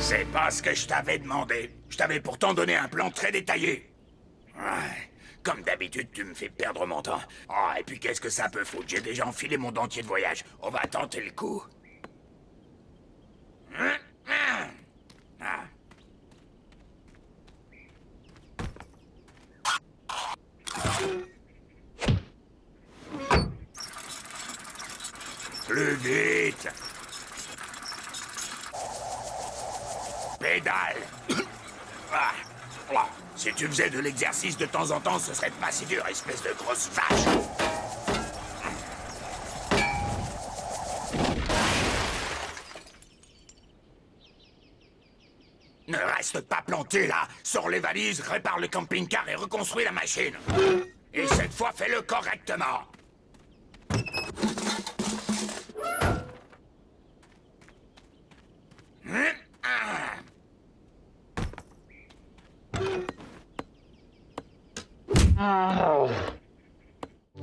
C'est pas ce que je t'avais demandé. Je t'avais pourtant donné un plan très détaillé. Ouais. Comme d'habitude, tu me fais perdre mon temps. Oh, et puis qu'est-ce que ça peut foutre? J'ai déjà enfilé mon dentier de voyage. On va tenter le coup. Plus vite. Pédale. Ah. Oh. Si tu faisais de l'exercice de temps en temps, ce serait pas si dur, espèce de grosse vache. Ne reste pas planté là. Sors les valises, répare le camping-car et reconstruis la machine. Et cette fois, fais-le correctement.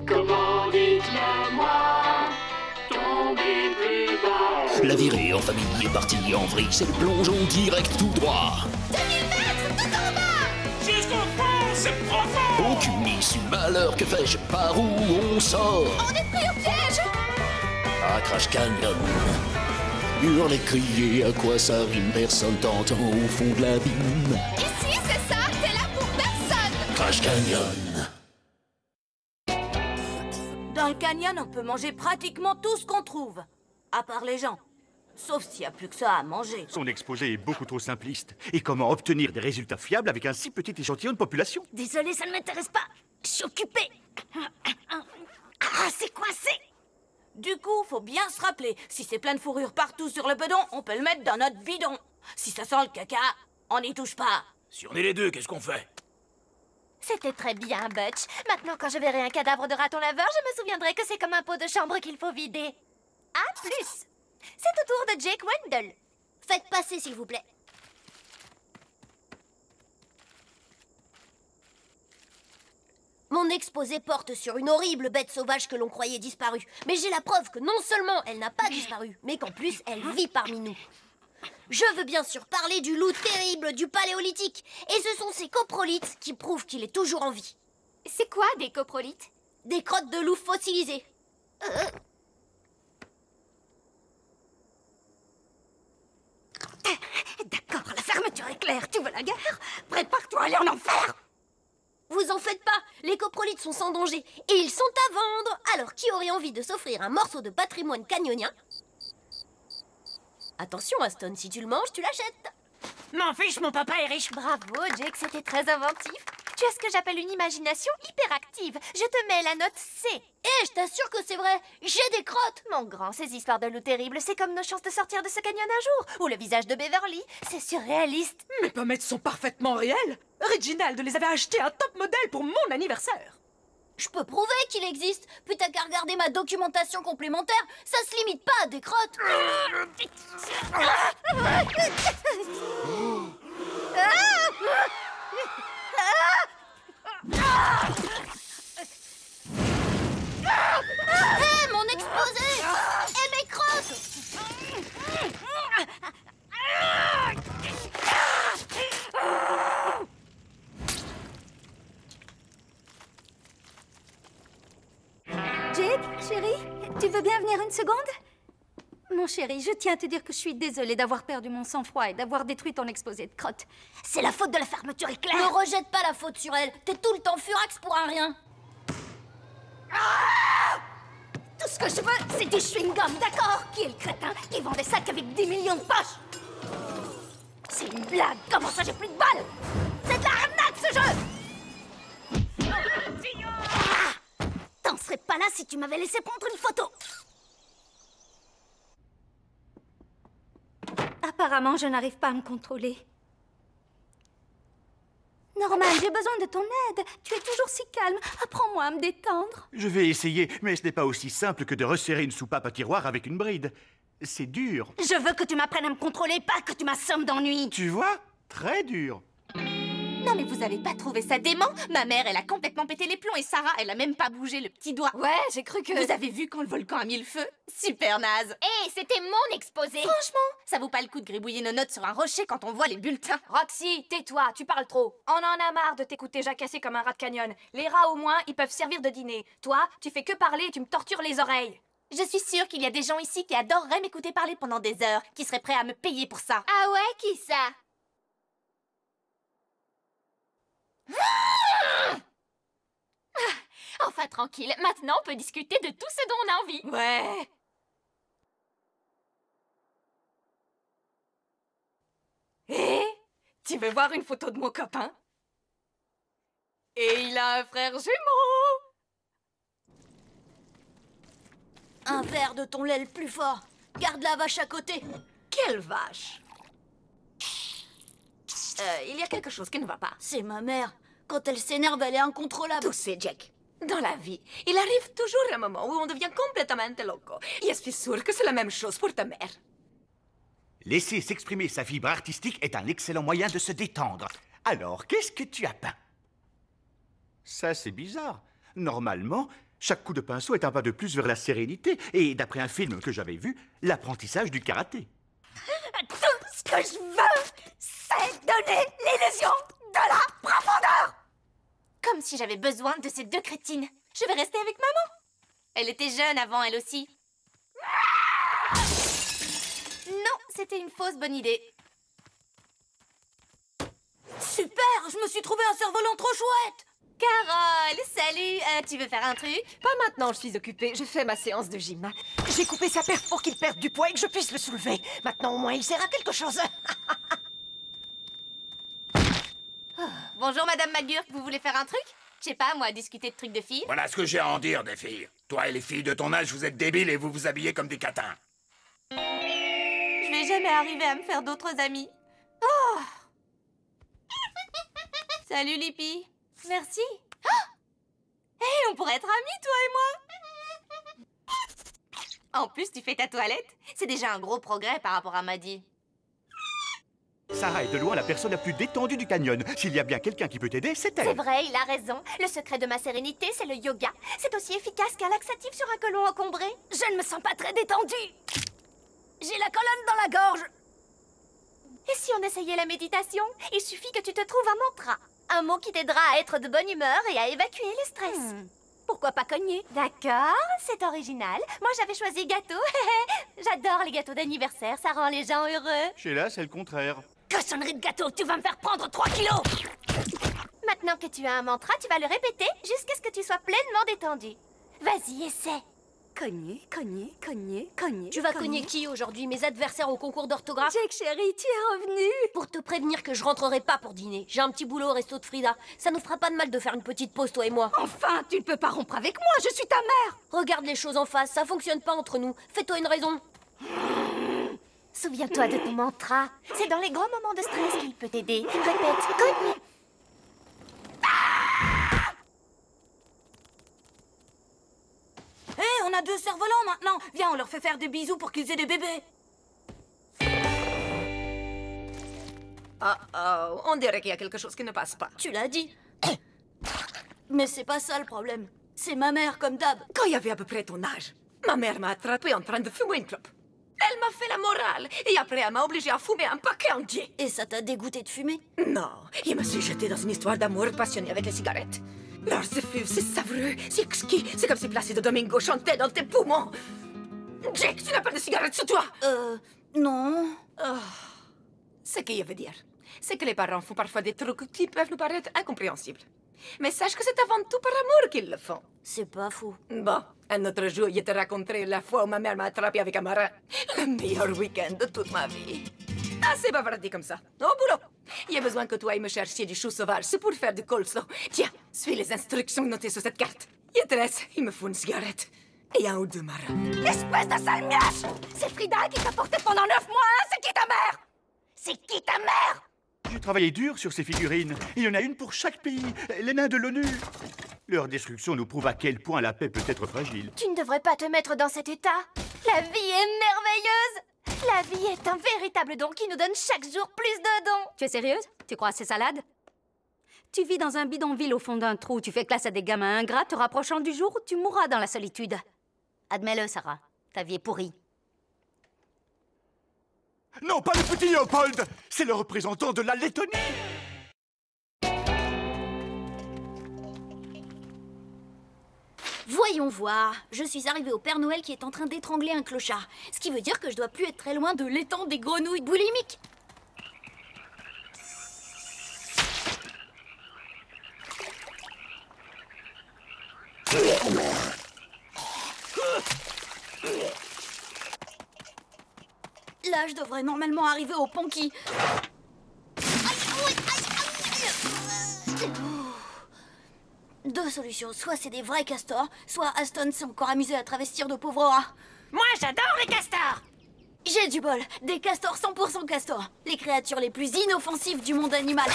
Comment dites-le-moi, tombez plus bas. La virée en famille est partie en vrille, c'est le plongeon direct tout droit. 2000 mètres, tout en bas. Jusqu'au fond, c'est profond. Aucune issue, malheur, que fais-je? Par où on sort? On est pris au piège. À Crash Canyon. Hurler, crier, à quoi ça rime? Personne t'entend au fond de l'abîme. Ici, c'est ça, t'es là pour personne. Crash Canyon. Dans le canyon, on peut manger pratiquement tout ce qu'on trouve. À part les gens. Sauf s'il n'y a plus que ça à manger. Son exposé est beaucoup trop simpliste. Et comment obtenir des résultats fiables avec un si petit échantillon de population? Désolée, ça ne m'intéresse pas. Je suis occupée. Ah, c'est coincé. Du coup, faut bien se rappeler, si c'est plein de fourrure partout sur le bedon, on peut le mettre dans notre bidon. Si ça sent le caca, on n'y touche pas. Si on est les deux, qu'est-ce qu'on fait? C'était très bien, Butch. Maintenant, quand je verrai un cadavre de raton laveur, je me souviendrai que c'est comme un pot de chambre qu'il faut vider. À plus. C'est au tour de Jake Wendell. Faites passer, s'il vous plaît. Mon exposé porte sur une horrible bête sauvage que l'on croyait disparue. Mais j'ai la preuve que non seulement elle n'a pas disparu, mais qu'en plus elle vit parmi nous. Je veux bien sûr parler du loup terrible du Paléolithique. Et ce sont ces coprolites qui prouvent qu'il est toujours en vie. C'est quoi des coprolites? Des crottes de loup fossilisées. D'accord, la fermeture est claire. Tu veux la guerre? Prépare-toi à aller en enfer. Vous en faites pas, les coprolites sont sans danger. Et ils sont à vendre. Alors qui aurait envie de s'offrir un morceau de patrimoine canyonien? Attention, Aston, si tu le manges, tu l'achètes. M'en fiche, mon papa est riche. Bravo, Jake, c'était très inventif. Tu as ce que j'appelle une imagination hyperactive. Je te mets la note C. Et je t'assure que c'est vrai, j'ai des crottes. Mon grand, ces histoires de loups terribles, c'est comme nos chances de sortir de ce canyon un jour. Ou le visage de Beverly, c'est surréaliste. Mes pommettes sont parfaitement réelles. Reginald les avait achetées un top modèle pour mon anniversaire. Je peux prouver qu'il existe. Puis t'as qu'à regarder ma documentation complémentaire. Ça se limite pas à des crottes. Hé, mon exposé! Et mes crottes! Jake, chérie, tu veux bien venir une seconde? Mon chéri, je tiens à te dire que je suis désolée d'avoir perdu mon sang-froid et d'avoir détruit ton exposé de crottes. C'est la faute de la fermeture éclair. Ne rejette pas la faute sur elle. T'es tout le temps furax pour un rien. Tout ce que je veux, c'est du chewing-gum, d'accord? Qui est le crétin qui vend des sacs avec 10 millions de poches? C'est une blague. Comment ça, j'ai plus de balles? C'est de l'arnaque, ce jeu! T'en serais pas là si tu m'avais laissé prendre une photo. Apparemment, je n'arrive pas à me contrôler. Norman, j'ai besoin de ton aide. Tu es toujours si calme. Apprends-moi à me détendre. Je vais essayer, mais ce n'est pas aussi simple que de resserrer une soupape à tiroir avec une bride. C'est dur. Je veux que tu m'apprennes à me contrôler, pas que tu m'assommes d'ennui. Tu vois? Très dur. Non mais vous avez pas trouvé ça dément? Ma mère, elle a complètement pété les plombs et Sarah, elle a même pas bougé le petit doigt. Ouais, j'ai cru que... Vous avez vu quand le volcan a mis le feu? Super naze. Hé, c'était mon exposé. Franchement, ça vaut pas le coup de gribouiller nos notes sur un rocher quand on voit les bulletins. Roxy, tais-toi, tu parles trop. On en a marre de t'écouter jacasser comme un rat de canyon. Les rats, au moins, ils peuvent servir de dîner. Toi, tu fais que parler et tu me tortures les oreilles. Je suis sûre qu'il y a des gens ici qui adoreraient m'écouter parler pendant des heures, qui seraient prêts à me payer pour ça. Ah ouais, qui ça? Enfin, tranquille, maintenant on peut discuter de tout ce dont on a envie. Ouais. Hé, tu veux voir une photo de mon copain? Et il a un frère jumeau. Un verre de ton lait le plus fort. Garde la vache à côté. Quelle vache. Il y a quelque chose qui ne va pas. C'est ma mère. Quand elle s'énerve, elle est incontrôlable. Tu sais, Jack, dans la vie, il arrive toujours un moment où on devient complètement loco. Et je suis sûre que c'est la même chose pour ta mère. Laisser s'exprimer sa fibre artistique est un excellent moyen de se détendre. Alors, qu'est-ce que tu as peint? Ça, c'est bizarre. Normalement, chaque coup de pinceau est un pas de plus vers la sérénité. Et d'après un film que j'avais vu, l'apprentissage du karaté. Tout ce que je veux, c'est donner l'illusion de la profondeur. Comme si j'avais besoin de ces deux crétines. Je vais rester avec maman. Elle était jeune avant, elle aussi. Non, c'était une fausse bonne idée. Super, je me suis trouvé un cerf-volant trop chouette. Carole, salut, tu veux faire un truc? Pas maintenant, je suis occupée. Je fais ma séance de gym. J'ai coupé sa perf pour qu'il perde du poids et que je puisse le soulever. Maintenant, au moins, il sert à quelque chose. Bonjour, Madame McGurk, vous voulez faire un truc? Je sais pas, moi, discuter de trucs de filles. Voilà ce que j'ai à en dire des filles. Toi et les filles de ton âge, vous êtes débiles et vous vous habillez comme des catins. Je vais jamais arriver à me faire d'autres amis. Oh. Salut, Lippy. Merci. Hé, on pourrait être amis, toi et moi. En plus, tu fais ta toilette. C'est déjà un gros progrès par rapport à Maddie. Sarah est de loin la personne la plus détendue du canyon. S'il y a bien quelqu'un qui peut t'aider, c'est elle. C'est vrai, il a raison. Le secret de ma sérénité, c'est le yoga. C'est aussi efficace qu'un laxatif sur un côlon encombré. Je ne me sens pas très détendue. J'ai la colonne dans la gorge. Et si on essayait la méditation? Il suffit que tu te trouves un mantra. Un mot qui t'aidera à être de bonne humeur et à évacuer le stress. Pourquoi pas cogner? D'accord, c'est original. Moi, j'avais choisi gâteau. J'adore les gâteaux d'anniversaire, ça rend les gens heureux. Chez là, c'est le contraire. Cochonnerie de gâteau, tu vas me faire prendre 3 kilos. Maintenant que tu as un mantra, tu vas le répéter jusqu'à ce que tu sois pleinement détendu. Vas-y, essaie. Cogner, cogner, cogner, cogner. Tu vas cogner qui aujourd'hui? Mes adversaires au concours d'orthographe? Jake, chérie, tu es revenu. Pour te prévenir que je rentrerai pas pour dîner. J'ai un petit boulot au resto de Frida. Ça nous fera pas de mal de faire une petite pause, toi et moi. Enfin, tu ne peux pas rompre avec moi, je suis ta mère. Regarde les choses en face, ça fonctionne pas entre nous. Fais-toi une raison. Souviens-toi de ton mantra. C'est dans les grands moments de stress qu'il peut t'aider. Répète, cogner. Hé, on a 2 cerfs-volants maintenant. Viens, on leur fait faire des bisous pour qu'ils aient des bébés. Oh, on dirait qu'il y a quelque chose qui ne passe pas. Tu l'as dit. Mais c'est pas ça le problème. C'est ma mère, comme d'hab. Quand il y avait à peu près ton âge, ma mère m'a attrapé en train de fumer une clope. Elle m'a fait la morale et après elle m'a obligé à fumer un paquet entier. Et ça t'a dégoûté de fumer? Non, je me suis jetée dans une histoire d'amour passionnée avec les cigarettes. Leurs effluves, c'est savoureux, c'est exquis, c'est comme si Placido Domingo chantait dans tes poumons. Jake, tu n'as pas de cigarette sur toi? Non. Oh. Ce qu'il veut dire, c'est que les parents font parfois des trucs qui peuvent nous paraître incompréhensibles. Mais sache que c'est avant tout par amour qu'ils le font. C'est pas faux. Bon, un autre jour, je te raconterai la fois où ma mère m'a attrapé avec un marin. Le meilleur week-end de toute ma vie. Assez bavardé comme ça. Au boulot. Il y a besoin que toi ailles me chercher du chou sauvage. C'est pour faire du colso. Tiens, suis les instructions notées sur cette carte. Je te laisse. Il me faut une cigarette. Et 1 ou 2 marins. Espèce de sale miache! C'est Frida qui t'a porté pendant 9 mois, hein? C'est qui ta mère? C'est qui ta mère? J'ai travaillé dur sur ces figurines. Il y en a une pour chaque pays. Les nains de l'ONU. Leur destruction nous prouve à quel point la paix peut être fragile. Tu ne devrais pas te mettre dans cet état. La vie est merveilleuse. La vie est un véritable don qui nous donne chaque jour plus de dons. Tu es sérieuse? Tu crois à ces salades? Tu vis dans un bidonville au fond d'un trou, tu fais classe à des gamins ingrats te rapprochant du jour où tu mourras dans la solitude. Admets-le, Sarah. Ta vie est pourrie. Non, pas le petit Léopold! C'est le représentant de la Lettonie! Voyons voir. Je suis arrivée au Père Noël qui est en train d'étrangler un clochard. Ce qui veut dire que je dois plus être très loin de l'étang des grenouilles boulimiques. Là, je devrais normalement arriver au pont qui... Deux solutions. Soit c'est des vrais castors, soit Aston s'est encore amusé à travestir de pauvres rats. Moi, j'adore les castors! J'ai du bol. Des castors 100% castors. Les créatures les plus inoffensives du monde animal.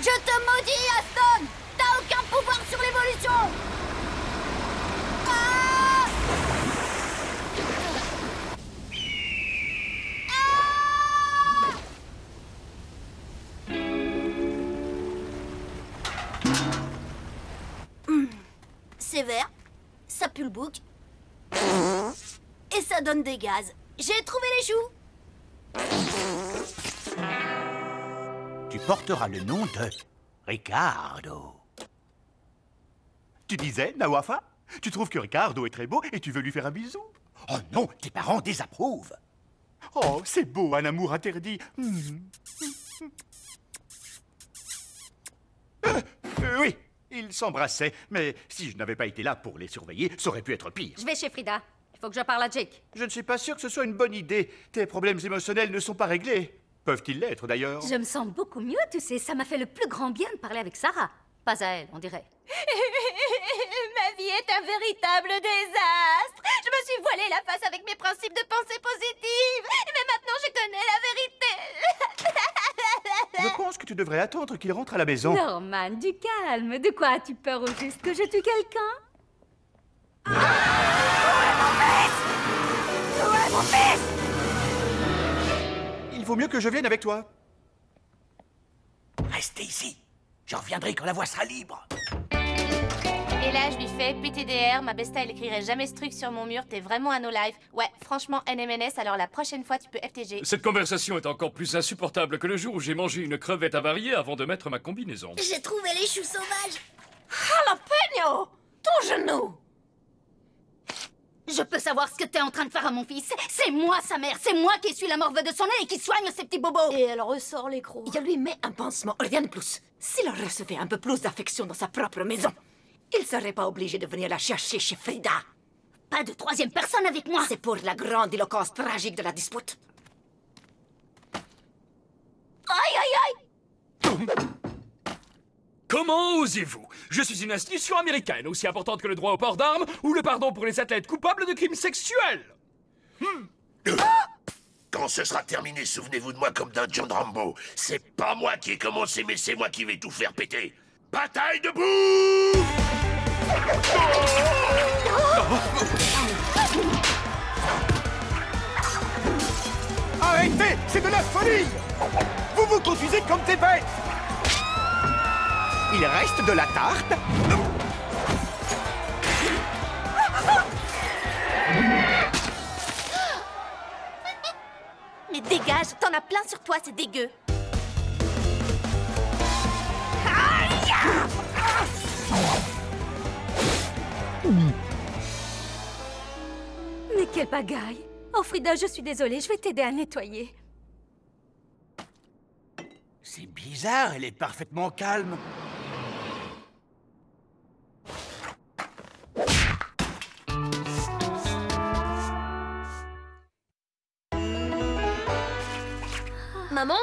Je te maudis, Aston! T'as aucun pouvoir sur l'évolution! Ah! C'est vert, ça pue le bouc, et ça donne des gaz. J'ai trouvé les choux! Tu porteras le nom de Ricardo. Tu disais, Nawafa? Tu trouves que Ricardo est très beau et tu veux lui faire un bisou? Oh non, tes parents désapprouvent. Oh, c'est beau, un amour interdit. Oui, ils s'embrassaient, mais si je n'avais pas été là pour les surveiller, ça aurait pu être pire. Je vais chez Frida. Il faut que je parle à Jake. Je ne suis pas sûr que ce soit une bonne idée. Tes problèmes émotionnels ne sont pas réglés. Peuvent-ils l'être, d'ailleurs? Je me sens beaucoup mieux, tu sais. Ça m'a fait le plus grand bien de parler avec Sarah. Pas à elle, on dirait. Ma vie est un véritable désastre. Je me suis voilée la face avec mes principes de pensée positive. Mais maintenant, je connais la vérité. Je pense que tu devrais attendre qu'il rentre à la maison. Norman, du calme. De quoi as-tu peur au juste? Que je tue quelqu'un? Où est mon fils? Il vaut mieux que je vienne avec toi. Restez ici. Je reviendrai quand la voie sera libre. Et là, je lui fais PTDR, ma besta, elle écrirait jamais ce truc sur mon mur, t'es vraiment un no-life. Ouais, franchement, NMNS, alors la prochaine fois, tu peux FTG. Cette conversation est encore plus insupportable que le jour où j'ai mangé une crevette avariée avant de mettre ma combinaison. J'ai trouvé les choux sauvages. Jalapeno! Ton genou! Je peux savoir ce que t'es en train de faire à mon fils? C'est moi sa mère, c'est moi qui suis la morve de son nez et qui soigne ses petits bobos. Et elle ressort les crocs. Je lui mets un pansement, rien de plus. S'il recevait un peu plus d'affection dans sa propre maison, il serait pas obligé de venir la chercher chez Frida. Pas de troisième personne avec moi. C'est pour la grandiloquence tragique de la dispute. Aïe, aïe, aïe! Comment osez-vous? Je suis une institution américaine aussi importante que le droit au port d'armes ou le pardon pour les athlètes coupables de crimes sexuels. Quand ce sera terminé, souvenez-vous de moi comme d'un John Rambo. C'est pas moi qui ai commencé, mais c'est moi qui vais tout faire péter. Bataille debout! Arrêtez! C'est de la folie! Vous vous conduisez comme des bêtes! Il reste de la tarte. Mais dégage, t'en as plein sur toi, c'est dégueu. Mais quelle pagaille! Oh Frida, je suis désolée, je vais t'aider à nettoyer. C'est bizarre, elle est parfaitement calme. Maman,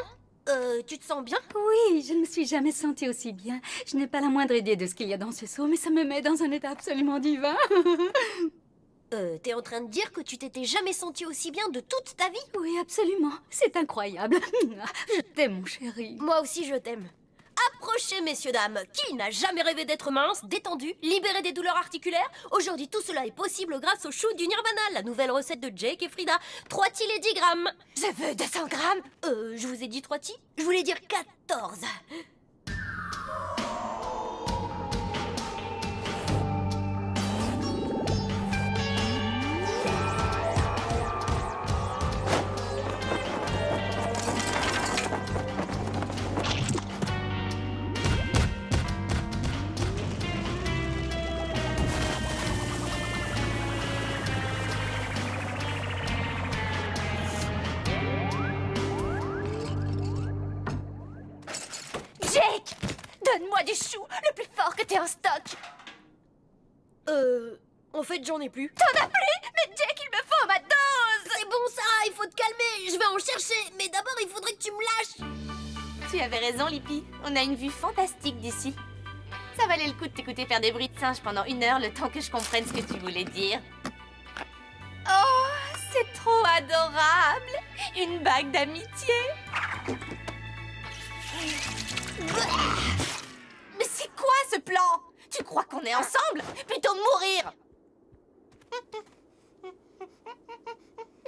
tu te sens bien? Oui, je ne me suis jamais sentie aussi bien. Je n'ai pas la moindre idée de ce qu'il y a dans ce seau, mais ça me met dans un état absolument divin. T'es en train de dire que tu t'étais jamais senti aussi bien de toute ta vie? Oui, absolument. C'est incroyable. Je t'aime, mon chéri. Moi aussi, je t'aime. Approchez, messieurs, dames. Qui n'a jamais rêvé d'être mince, détendu, libéré des douleurs articulaires? Aujourd'hui, tout cela est possible grâce au chou du Nirvana, la nouvelle recette de Jake et Frida. 3 tis et 10 grammes. Je veux 200 grammes. Je vous ai dit 3 tis? Je voulais dire 14. Jake, donne-moi du chou, le plus fort que t'aies en stock. En fait, j'en ai plus. T'en as plus? Mais Jake, il me faut ma dose. C'est bon, Sarah, il faut te calmer. Je vais en chercher. Mais d'abord, il faudrait que tu me lâches. Tu avais raison, Lippy. On a une vue fantastique d'ici. Ça valait le coup de t'écouter faire des bruits de singe pendant 1 heure, le temps que je comprenne ce que tu voulais dire. Oh, c'est trop adorable. Une bague d'amitié. Mais c'est quoi ce plan? Tu crois qu'on est ensemble? Plutôt mourir.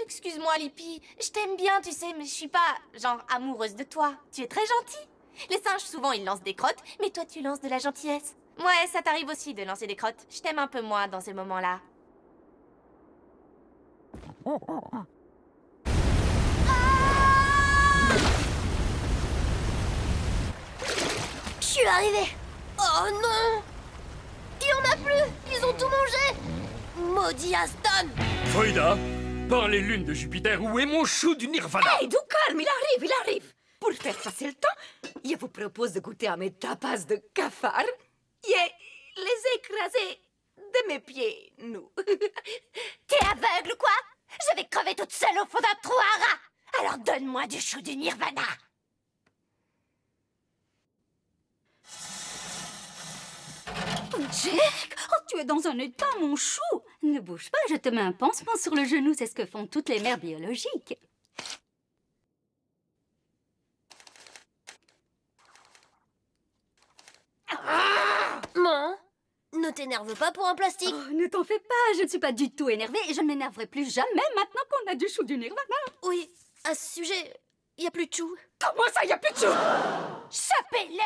Excuse-moi, Lippy. Je t'aime bien, tu sais, mais je suis pas, genre, amoureuse de toi. Tu es très gentil. Les singes, souvent, ils lancent des crottes, mais toi, tu lances de la gentillesse. Ouais, ça t'arrive aussi de lancer des crottes. Je t'aime un peu moins dans ces moments-là. Je suis arrivée. Oh non! Il y en a plus! Ils ont tout mangé! Maudit Aston! Frida, par les lunes de Jupiter, où est mon chou du Nirvana? Hey, du calme, il arrive. Pour faire passer le temps, je vous propose de goûter à mes tapas de cafard et les écraser de mes pieds, nous. T'es aveugle ou quoi? Je vais crever toute seule au fond d'un trou à rats. Alors donne-moi du chou du Nirvana. Jake, oh, tu es dans un état, mon chou. Ne bouge pas, je te mets un pansement sur le genou. C'est ce que font toutes les mères biologiques. Maman, ne t'énerve pas pour un plastique. Oh, ne t'en fais pas, je ne suis pas du tout énervée et je ne m'énerverai plus jamais maintenant qu'on a du chou du Nirvana. Oui, à ce sujet, il n'y a plus de chou. Comment ça, il n'y a plus de chou? Chopez-le!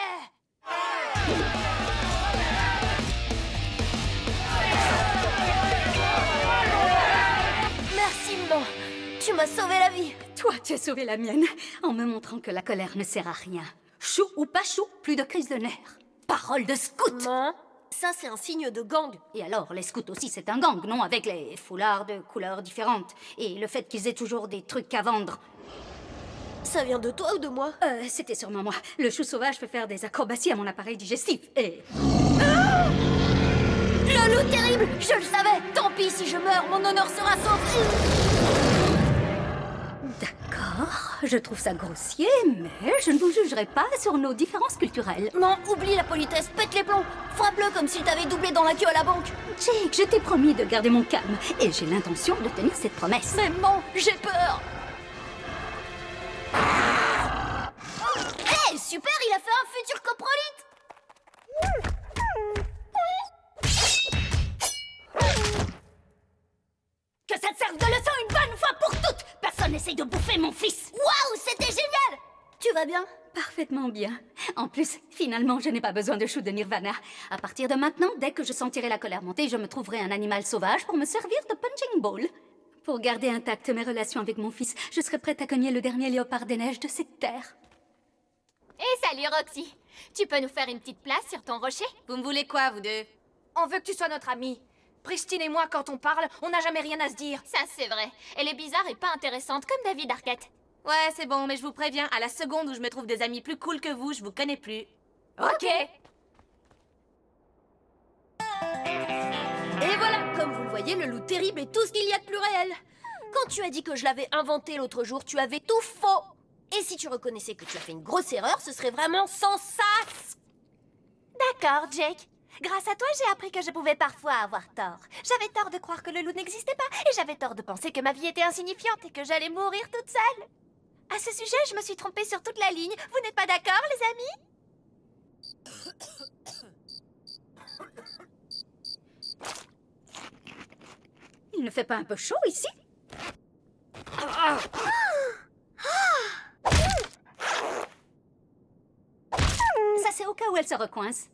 Merci, maman. Tu m'as sauvé la vie. Toi, tu as sauvé la mienne en me montrant que la colère ne sert à rien. Chou ou pas chou, plus de crise de nerfs. Parole de scout. Maman, ça c'est un signe de gang. Et alors, les scouts aussi, c'est un gang, non? Avec les foulards de couleurs différentes. Et le fait qu'ils aient toujours des trucs à vendre. Ça vient de toi ou de moi? C'était sûrement moi. Le chou sauvage fait faire des acrobaties à mon appareil digestif. Et... Le loup terrible! Je le savais! Tant pis si je meurs, mon honneur sera sauvé! D'accord, je trouve ça grossier, mais je ne vous jugerai pas sur nos différences culturelles. Non, oublie la politesse, pète les plombs! Frappe-le comme s'il t'avait doublé dans la queue à la banque! Jake, je t'ai promis de garder mon calme, et j'ai l'intention de tenir cette promesse. Mais non, j'ai peur! Hé, super, il a fait un futur coprolite! Que ça te serve de leçon une bonne fois pour toutes! Personne n'essaye de bouffer mon fils! Waouh, c'était génial! Tu vas bien? Parfaitement bien. En plus, finalement, je n'ai pas besoin de chou de Nirvana. À partir de maintenant, dès que je sentirai la colère monter, je me trouverai un animal sauvage pour me servir de punching ball. Pour garder intactes mes relations avec mon fils, je serai prête à cogner le dernier léopard des neiges de cette terre. Et salut, Roxy. Tu peux nous faire une petite place sur ton rocher? Vous me voulez quoi, vous deux? On veut que tu sois notre amie. Pristine et moi, quand on parle, on n'a jamais rien à se dire. Ça, c'est vrai. Elle est bizarre et pas intéressante, comme David Arquette. Ouais, c'est bon, mais je vous préviens, à la seconde où je me trouve des amis plus cool que vous, je vous connais plus. Ok. Et voilà, comme vous le voyez, le loup terrible est tout ce qu'il y a de plus réel. Quand tu as dit que je l'avais inventé l'autre jour, tu avais tout faux. Et si tu reconnaissais que tu as fait une grosse erreur, ce serait vraiment sans sas. D'accord, Jake. Grâce à toi, j'ai appris que je pouvais parfois avoir tort. J'avais tort de croire que le loup n'existait pas, et j'avais tort de penser que ma vie était insignifiante et que j'allais mourir toute seule. À ce sujet, je me suis trompée sur toute la ligne. Vous n'êtes pas d'accord, les amis? Il ne fait pas un peu chaud ici? Ça, c'est au cas où elle se recoince.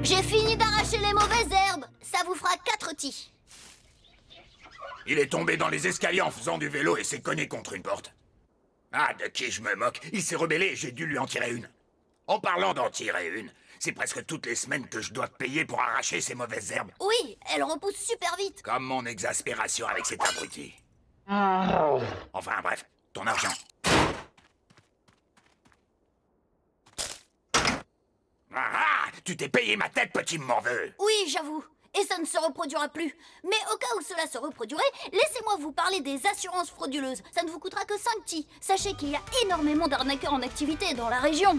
J'ai fini d'arracher les mauvaises herbes. Ça vous fera 4 tis. Il est tombé dans les escaliers en faisant du vélo et s'est cogné contre une porte. Ah, de qui je me moque? Il s'est rebellé et j'ai dû lui en tirer une. En parlant d'en tirer une, c'est presque toutes les semaines que je dois payer pour arracher ces mauvaises herbes. Oui, elles repoussent super vite. Comme mon exaspération avec cet abruti. Enfin bref, ton argent. Ah, tu t'es payé ma tête, petit morveux. Oui, j'avoue. Et ça ne se reproduira plus. Mais au cas où cela se reproduirait, laissez-moi vous parler des assurances frauduleuses. Ça ne vous coûtera que 5 tis. Sachez qu'il y a énormément d'arnaqueurs en activité dans la région.